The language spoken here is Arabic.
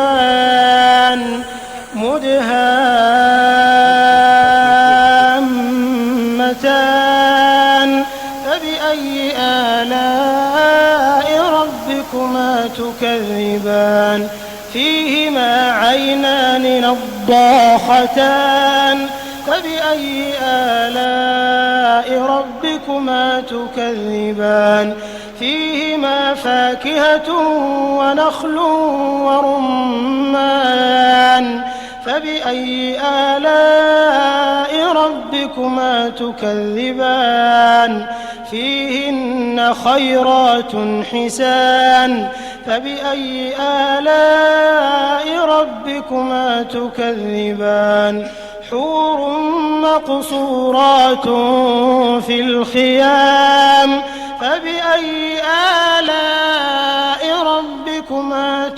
تكذبان مدهامتان فبأي آلاء ربكما تكذبان فيهما عينان نضاختان فبأي آلاء ربكما تكذبان فيهما فاكهة ونخل ورمان فبأي آلاء ربكما تكذبان فيهن خيرات حسان فبأي آلاء ربكما تكذبان حور مقصورات في الخيام فبأي آلاء ربكما